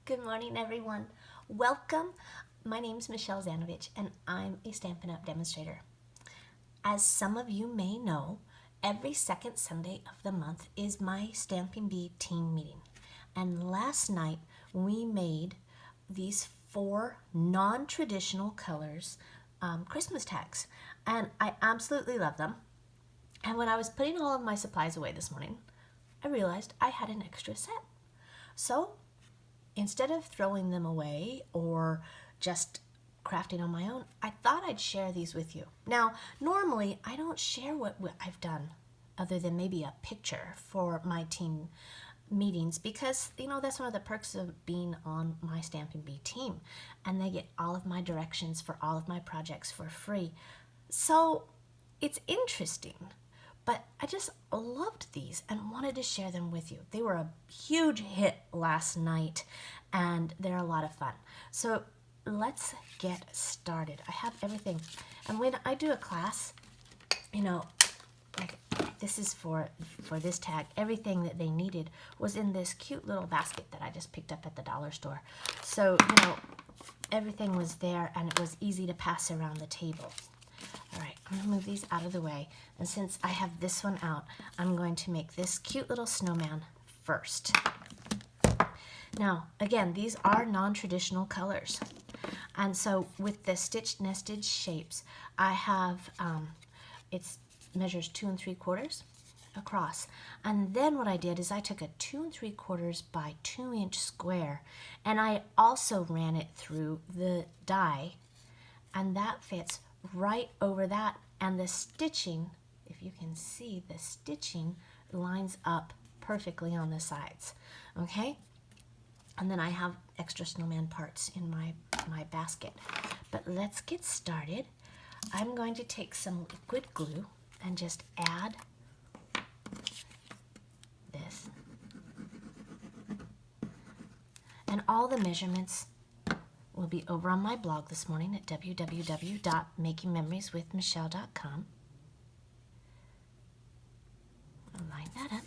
Good morning, everyone. Welcome. My name's Michelle Zanovich, and I'm a Stampin' Up! Demonstrator. As some of you may know, every second Sunday of the month is my Stamping Bee Team Meeting. And last night, we made these 4 non-traditional colors Christmas tags. And I absolutely love them. And when I was putting all of my supplies away this morning, I realized I had an extra set. So instead of throwing them away or just crafting on my own, I thought I'd share these with you. Now, normally I don't share what I've done other than maybe a picture for my team meetings because, that's one of the perks of being on my Stampin' Bee team, and they get all of my directions for all of my projects for free. So it's interesting, but I just loved these and wanted to share them with you. They were a huge hit last night, and they're a lot of fun. So let's get started. I have everything. And when I do a class, like this is for this tag, everything that they needed was in this cute little basket that I just picked up at the dollar store. So, everything was there, and it was easy to pass around the table. All right, I'm going to move these out of the way. And since I have this one out, I'm going to make this cute little snowman first. Now, again, these are non-traditional colors. And so with the stitched nested shapes, I have, it measures 2 3/4 across. And then what I did is I took a 2 3/4 by 2 inch square, and I also ran it through the die, and that fits right over that. And the stitching, if you can see, the stitching lines up perfectly on the sides. Okay? And then I have extra snowman parts in my basket. But let's get started. I'm going to take some liquid glue and just add this. And all the measurements will be over on my blog this morning at www.makingmemorieswithmichelle.com. I'll line that up.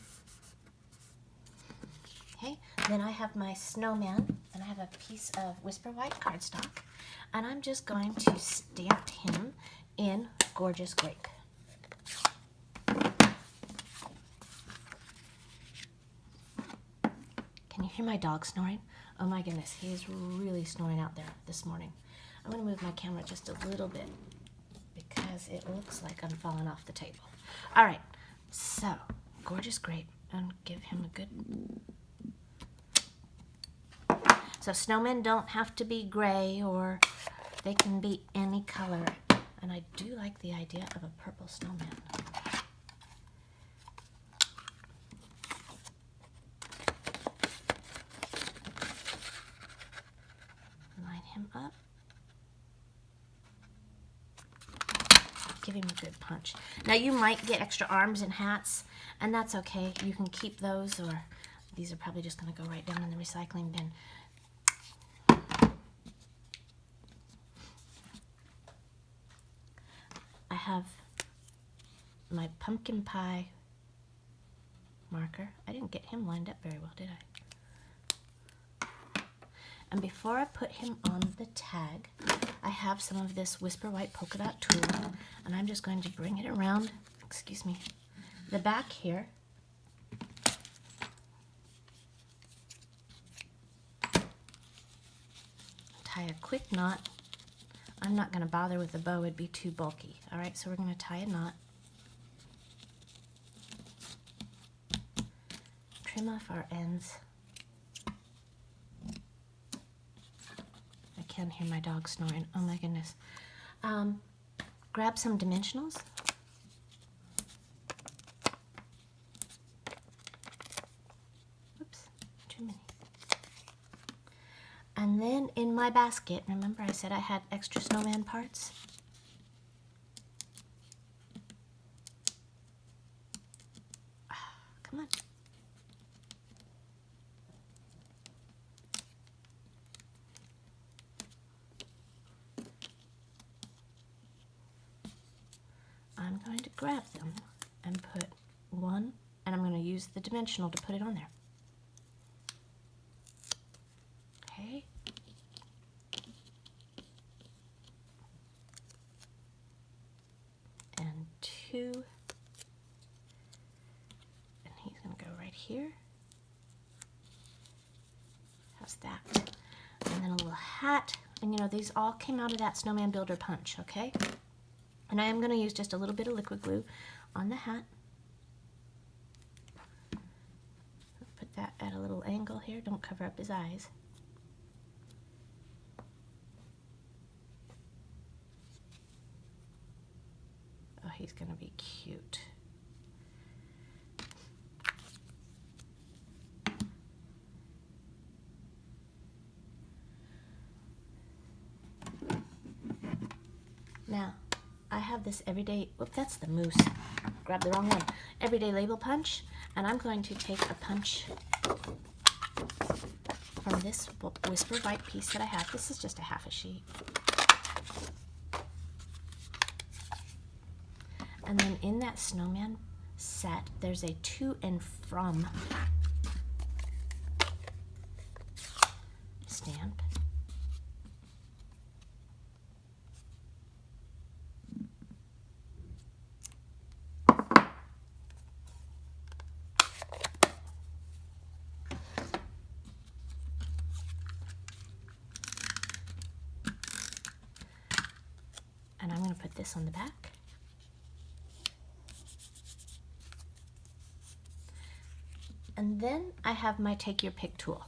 Okay, then I have my snowman, and I have a piece of Whisper White cardstock, and I'm just going to stamp him in Gorgeous Grape. Can you hear my dog snoring? Oh my goodness, he is really snoring out there this morning. I'm going to move my camera just a little bit because it looks like I'm falling off the table. All right, so Gorgeous Grape, and give him a good... So snowmen don't have to be gray, or they can be any color. And I do like the idea of a purple snowman. Line him up. Give him a good punch. Now you might get extra arms and hats, and that's okay. You can keep those, or these are probably just going to go right down in the recycling bin. I have my pumpkin pie marker. I didn't get him lined up very well, did I? And before I put him on the tag, I have some of this Whisper White polka dot tulle, and I'm just going to bring it around, the back here. Tie a quick knot. I'm not going to bother with the bow, it'd be too bulky. All right, so we're going to tie a knot. Trim off our ends. I can hear my dog snoring. Oh my goodness. Grab some dimensionals. Oops, too many. And then in my basket, remember I said I had extra snowman parts? Come on. I'm going to grab them and put one, and I'm going to use the dimensional to put it on there. Okay. And 2. And he's going to go right here. How's that? And then a little hat. And you know, these all came out of that Snowman Builder Punch, okay? And I am going to use just a little bit of liquid glue on the hat. Put that at a little angle here. Don't cover up his eyes. Oh, he's going to be cute. Now, I have this everyday, whoop, that's the moose. Grab the wrong one. Everyday label punch, and I'm going to take a punch from this Whisper White piece that I have. This is just a half a sheet. And then in that Snowman set, there's a to and from stamp. And I'm going to put this on the back. And then I have my Take Your Pick tool.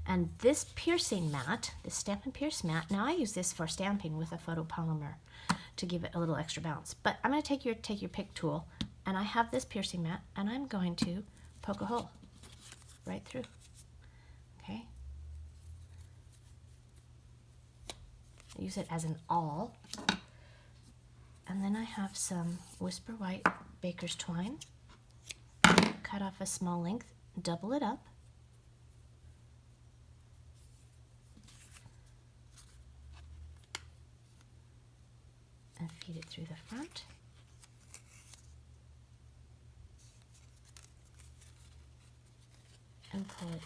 And this piercing mat, this Stamp and Pierce mat, now I use this for stamping with a photopolymer to give it a little extra bounce. But I'm going to take your Pick tool, and I have this piercing mat, and I'm going to poke a hole right through. Okay? Use it as an awl. And then I have some Whisper White Baker's Twine. Cut off a small length, double it up. And feed it through the front. And pull it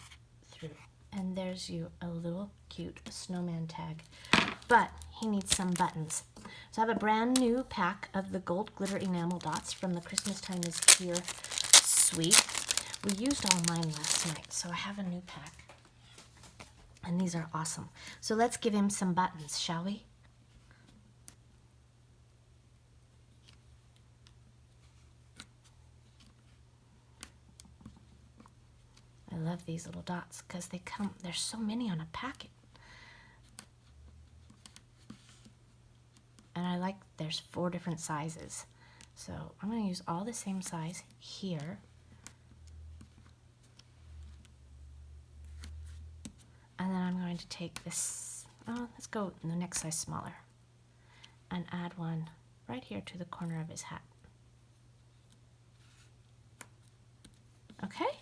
through. And there's you a little cute snowman tag. But he needs some buttons. So I have a brand new pack of the gold glitter enamel dots from the Christmas Time Is Here suite. We used all mine last night, so I have a new pack. And these are awesome. So let's give him some buttons, shall we? I love these little dots because there's so many on a packet. And I like, there's 4 different sizes. So I'm going to use all the same size here. And then I'm going to take this, let's go in the next size smaller, and add one right here to the corner of his hat. Okay?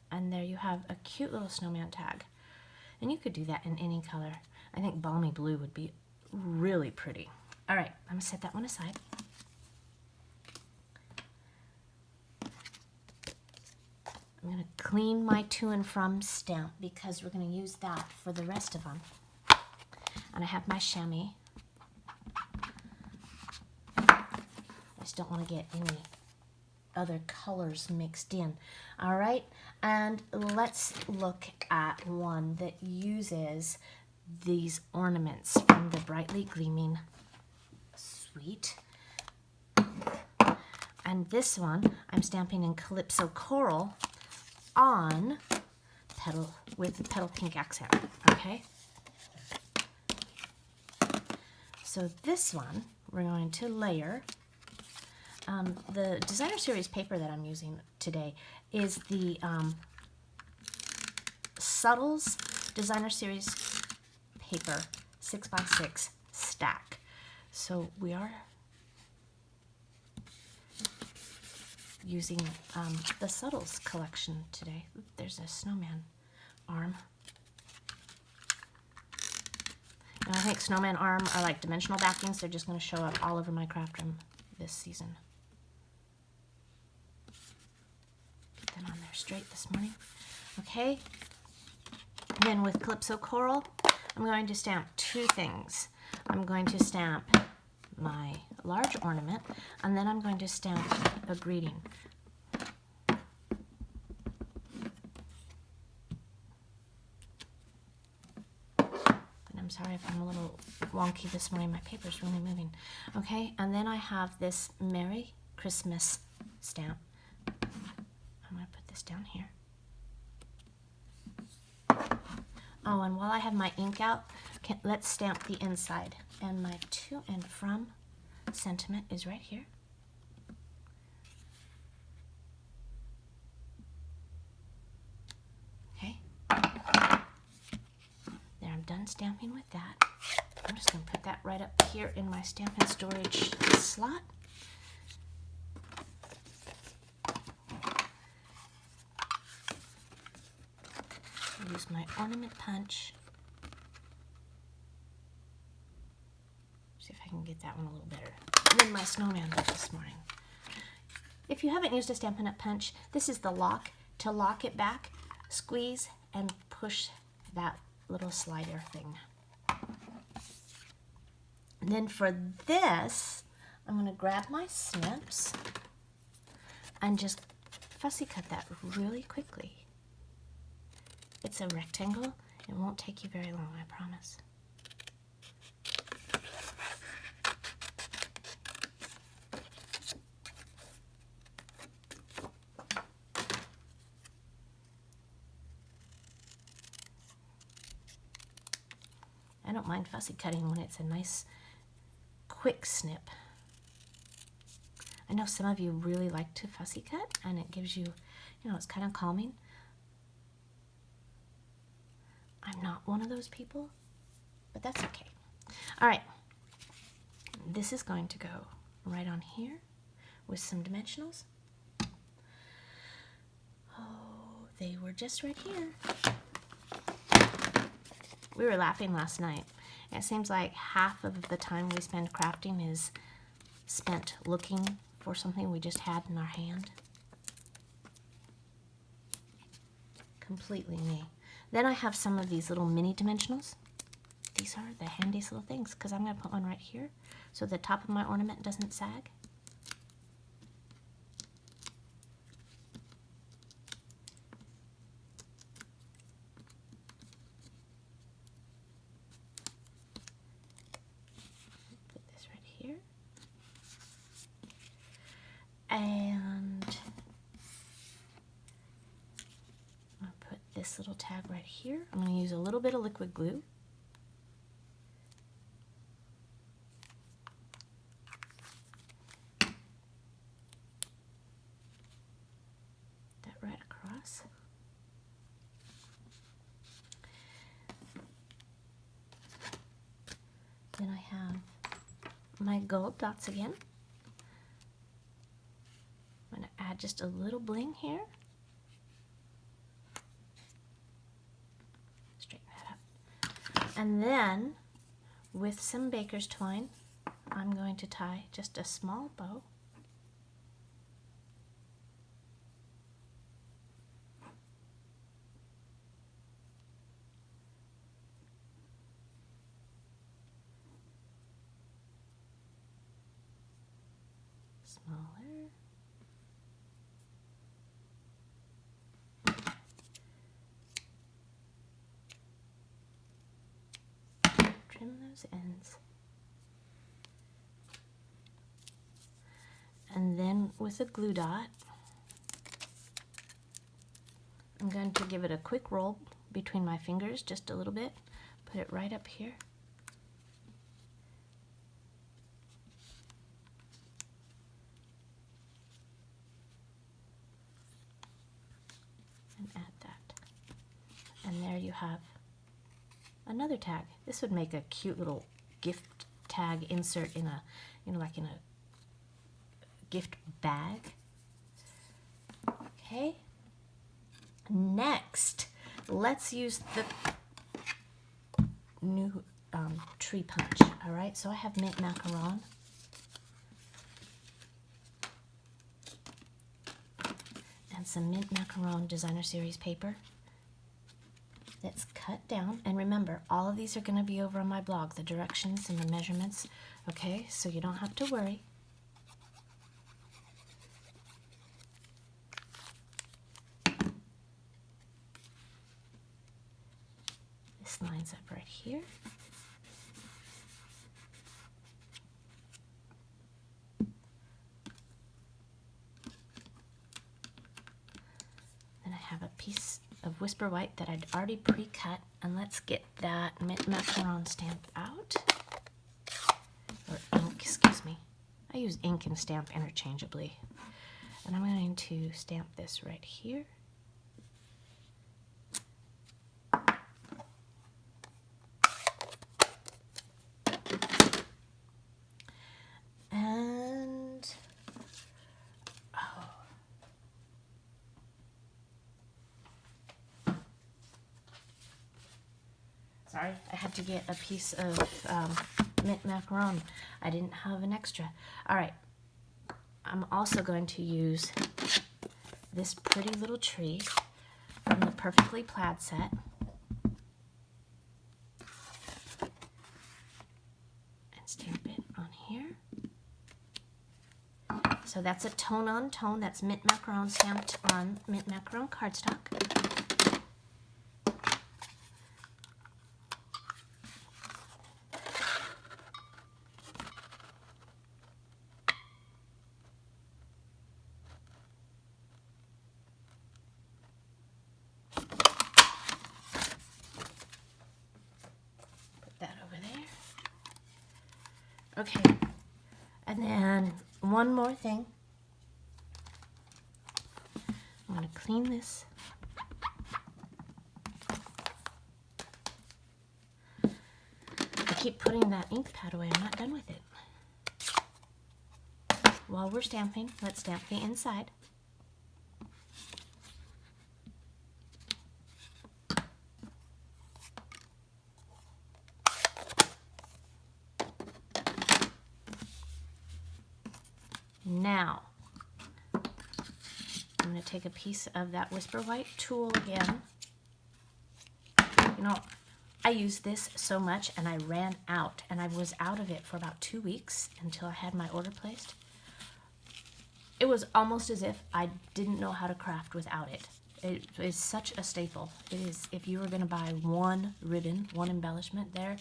And there you have a cute little snowman tag. And you could do that in any color. I think balmy blue would be really pretty. All right, I'm gonna set that one aside. I'm gonna clean my to and from stamp because we're gonna use that for the rest of them. And I have my chamois. I just don't want to get any other colors mixed in. All right, and let's look at one that uses these ornaments from the Brightly Gleaming suite. And this one I'm stamping in Calypso Coral on petal with petal pink accent. Okay, so this one we're going to layer. The Designer Series paper that I'm using today is the Subtles Designer Series paper 6x6 stack. So we are using the Subtles collection today. Oop, there's a snowman arm. And I think snowman arm are like dimensional backings. They're just going to show up all over my craft room this season. Get that on there straight this morning. Okay. Then with Calypso Coral, I'm going to stamp two things. I'm going to stamp my large ornament, and then I'm going to stamp a greeting. And I'm sorry if I'm a little wonky this morning. My paper's really moving. Okay, and then I have this Merry Christmas stamp. I'm going to put this down here. Oh, and while I have my ink out, let's stamp the inside. And my to and from sentiment is right here. Okay. There, I'm done stamping with that. I'm just going to put that right up here in my Stampin' Storage slot. Use my ornament punch. See if I can get that one a little better than my snowman did this morning. If you haven't used a Stampin' Up punch, this is the lock. To lock it back, squeeze and push that little slider thing. And then for this, I'm going to grab my snips and just fussy cut that really quickly. It's a rectangle. It won't take you very long, I promise. I don't mind fussy cutting when it's a nice, quick snip. I know some of you really like to fussy cut, and it gives you, it's kind of calming. I'm not one of those people, but that's okay. All right, this is going to go right on here with some dimensionals. Oh, they were just right here. We were laughing last night. It seems like half of the time we spend crafting is spent looking for something we just had in our hand. Completely me. Then I have some of these little mini dimensionals. These are the handiest little things because I'm going to put one right here so the top of my ornament doesn't sag. Put this right here. And I'll put this little tag right here. I'm going to use a little bit of liquid glue. That right across. Then I have my gold dots again. I'm going to add just a little bling here. Straighten that up. And then, with some baker's twine, I'm going to tie just a small bow. Smaller. Trim those ends. And then with a glue dot, I'm going to give it a quick roll between my fingers, just a little bit. Put it right up here. And add that. And there you have another tag. This would make a cute little gift tag insert in a, like in a gift bag. Okay. Next, let's use the new tree punch. All right, so I have mint macaron. And some mint macaron designer series paper. that's cut down. And remember, all of these are going to be over on my blog, the directions and the measurements, okay? So you don't have to worry. This lines up right here. Then I have a piece of Whisper White that I'd already pre-cut, and let's get that mint macaron stamp out. Or ink, excuse me. I use ink and stamp interchangeably. And I'm going to stamp this right here. And sorry, I had to get a piece of mint macaron. I didn't have an extra. All right, I'm also going to use this pretty little tree from the Perfectly Plaid set. And stamp it on here. So that's a tone on tone. That's mint macaron stamped on mint macaron cardstock. Okay, and then one more thing. I'm going to clean this. I keep putting that ink pad away. I'm not done with it. While we're stamping, let's stamp the inside. Now, I'm going to take a piece of that Whisper White tool again. You know, I used this so much and I ran out, and I was out of it for about 2 weeks until I had my order placed. It was almost as if I didn't know how to craft without it. It is such a staple. It is, if you were going to buy one ribbon, one embellishment there,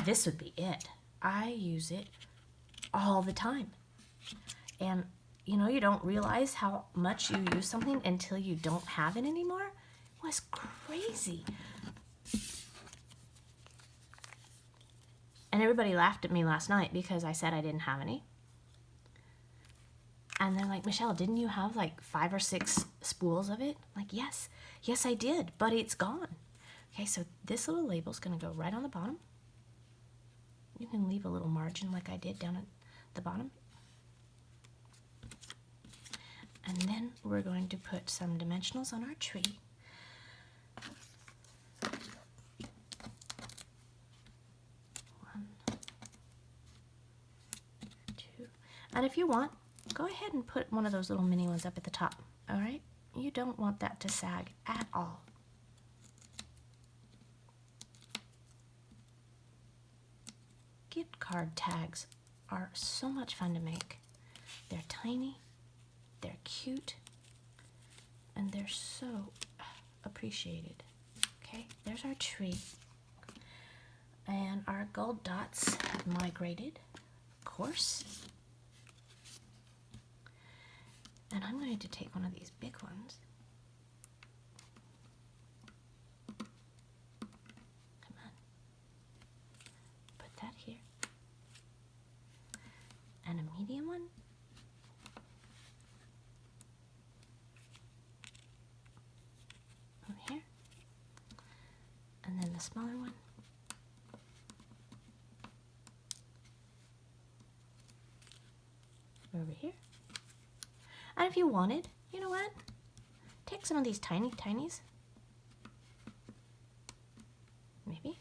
this would be it. I use it all the time. And you know, you don't realize how much you use something until you don't have it anymore. It was crazy. And everybody laughed at me last night because I said I didn't have any. And they're like, Michelle, didn't you have like 5 or 6 spools of it? I'm like, yes, I did, but it's gone. Okay, so this little label's gonna go right on the bottom. You can leave a little margin like I did down at the bottom. And then we're going to put some dimensionals on our tree. One, 2. And if you want, go ahead and put one of those little mini ones up at the top, all right? You don't want that to sag at all. Gift card tags are so much fun to make. They're tiny. They're cute, and they're so appreciated. Okay, there's our tree. And our gold dots have migrated, of course. And I'm going to take one of these big ones. Come on. Put that here. And a medium one. Here, and then the smaller one over here. And if you wanted, you know what? Take some of these tinies, maybe.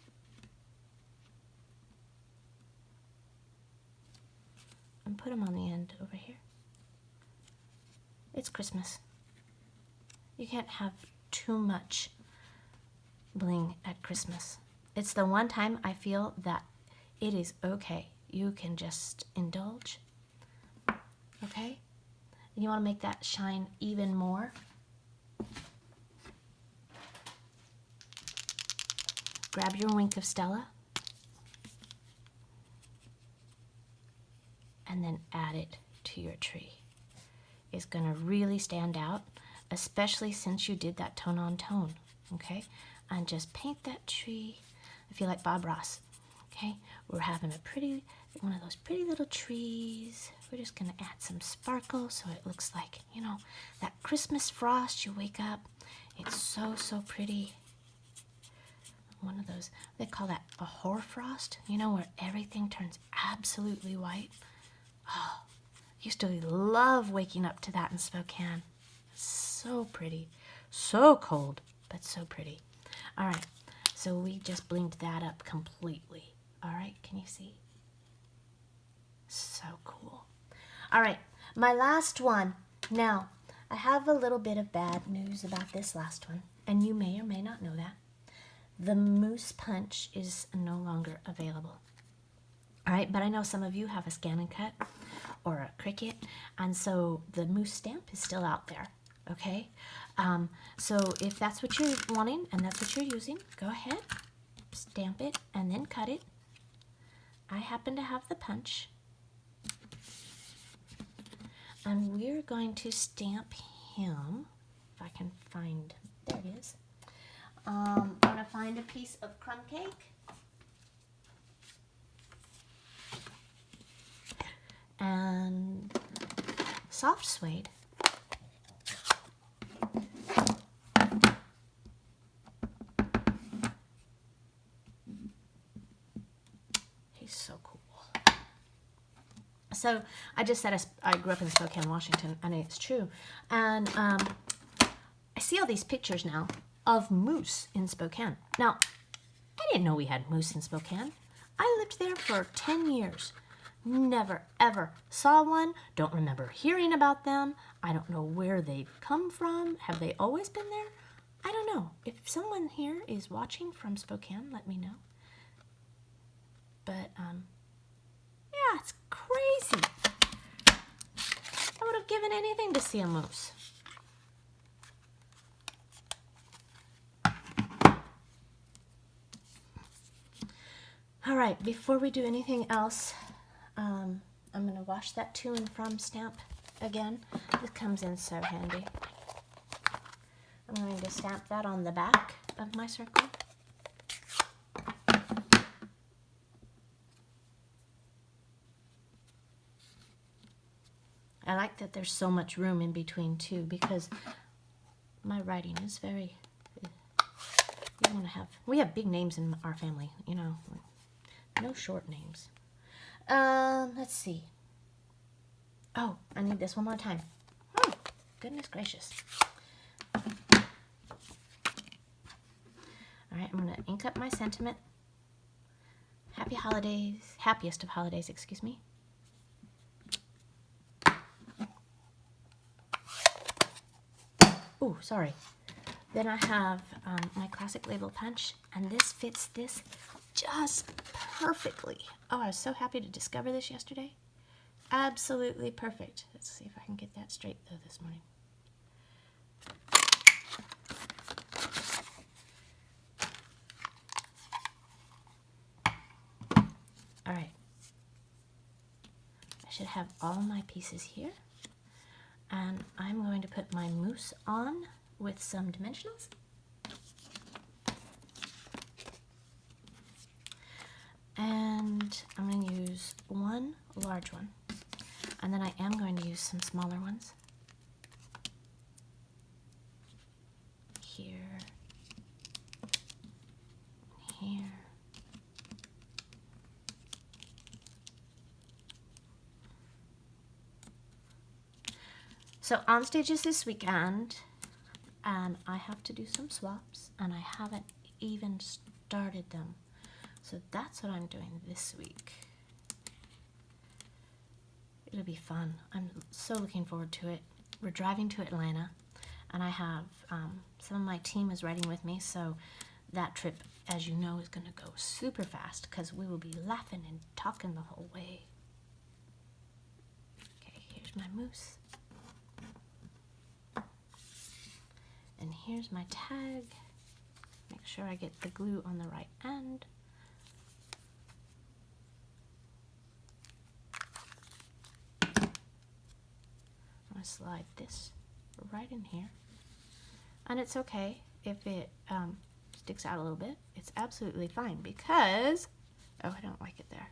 And put them on the end over here. It's Christmas. You can't have too much bling at Christmas. It's the one time I feel that it is okay. You can just indulge, okay? And you want to make that shine even more. Grab your wink of Stella and then add it to your tree. It's going to really stand out, especially since you did that tone on tone, okay? And just paint that tree. I feel like Bob Ross, okay? We're having one of those pretty little trees. We're just going to add some sparkle so it looks like, you know, that Christmas frost. You wake up, it's so, so pretty. One of those, they call that a hoarfrost, you know, where everything turns absolutely white. Oh, I used to love waking up to that in Spokane. So pretty, so cold, but so pretty. All right, so we just blinged that up completely. All right, can you see? So cool. All right, my last one. Now, I have a little bit of bad news about this last one, and you may or may not know that. The Moose Punch is no longer available. All right, but I know some of you have a Scan and Cut or a Cricut, and so the Moose stamp is still out there, okay? So if that's what you're wanting and that's what you're using, go ahead, stamp it, and then cut it. I happen to have the punch. And we're going to stamp him, if I can find, there it is. I'm going to find a piece of crumb cake. And soft suede. He's so cool. So I just said I grew up in Spokane, Washington, and it's true. And I see all these pictures now of moose in Spokane. Now, I didn't know we had moose in Spokane. I lived there for 10 years. Never, ever saw one. Don't remember hearing about them. I don't know where they've come from. Have they always been there? I don't know. If someone here is watching from Spokane, let me know. But, yeah, it's crazy. I would have given anything to see a moose. All right, before we do anything else, I'm going to wash that to and from stamp again. This comes in so handy. I'm going to stamp that on the back of my circle. I like that there's so much room in between too, because my writing is very, you want to have, we have big names in our family, you know, no short names. Let's see. Oh, I need this one more time. Oh, goodness gracious. All right, I'm going to ink up my sentiment. Happy holidays, happiest of holidays, excuse me. Oh, sorry. Then I have my classic label punch, and this fits this just perfectly. Oh, I was so happy to discover this yesterday. Absolutely perfect. Let's see if I can get that straight though this morning. All right. I should have all my pieces here. And I'm going to put my moose on with some dimensionals. And I'm going to use one large one. And then I am going to use some smaller ones. Here. Here. So on stage is this weekend, and I have to do some swaps, and I haven't even started them. So that's what I'm doing this week. It'll be fun. I'm so looking forward to it. We're driving to Atlanta, and I have some of my team is riding with me, so that trip, as you know, is going to go super fast because we will be laughing and talking the whole way. Okay, here's my mousse. And here's my tag. Make sure I get the glue on the right end. I'm going to slide this right in here. And it's okay if it sticks out a little bit. It's absolutely fine because, oh, I don't like it there.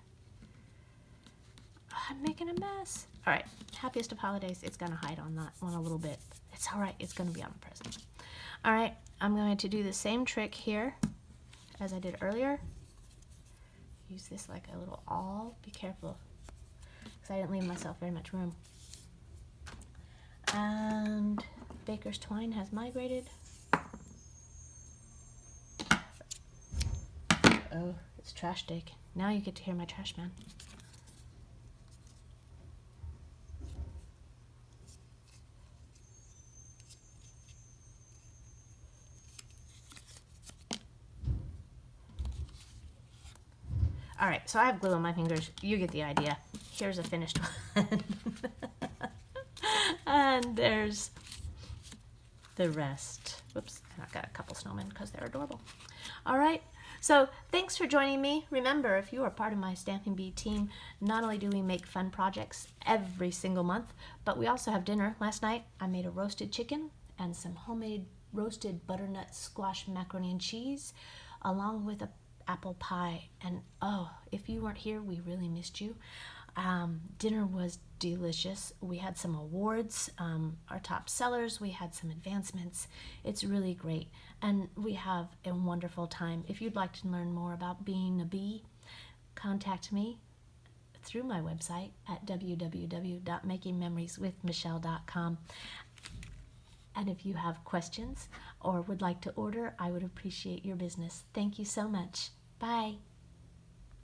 I'm making a mess. All right, happiest of holidays. It's gonna hide on that one a little bit. It's all right, it's gonna be on the present. All right, I'm going to do the same trick here as I did earlier. Use this like a little awl. Be careful, because I didn't leave myself very much room. And baker's twine has migrated. Oh, it's trash day. Now you get to hear my trash man. All right, so I have glue on my fingers. You get the idea. Here's a finished one. And there's the rest. Whoops, and I've got a couple snowmen because they're adorable. All right, so thanks for joining me. Remember, if you are part of my Stamping Bee team, not only do we make fun projects every single month, but we also have dinner. Last night, I made a roasted chicken and some homemade roasted butternut squash macaroni and cheese, along with a apple pie. And oh, if you weren't here, we really missed you. Dinner was delicious. We had some awards, our top sellers. We had some advancements. It's really great, and we have a wonderful time. If you'd like to learn more about being a bee, contact me through my website at www.makingmemorieswithmichelle.com. And if you have questions or would like to order, I would appreciate your business. Thank you so much. Bye.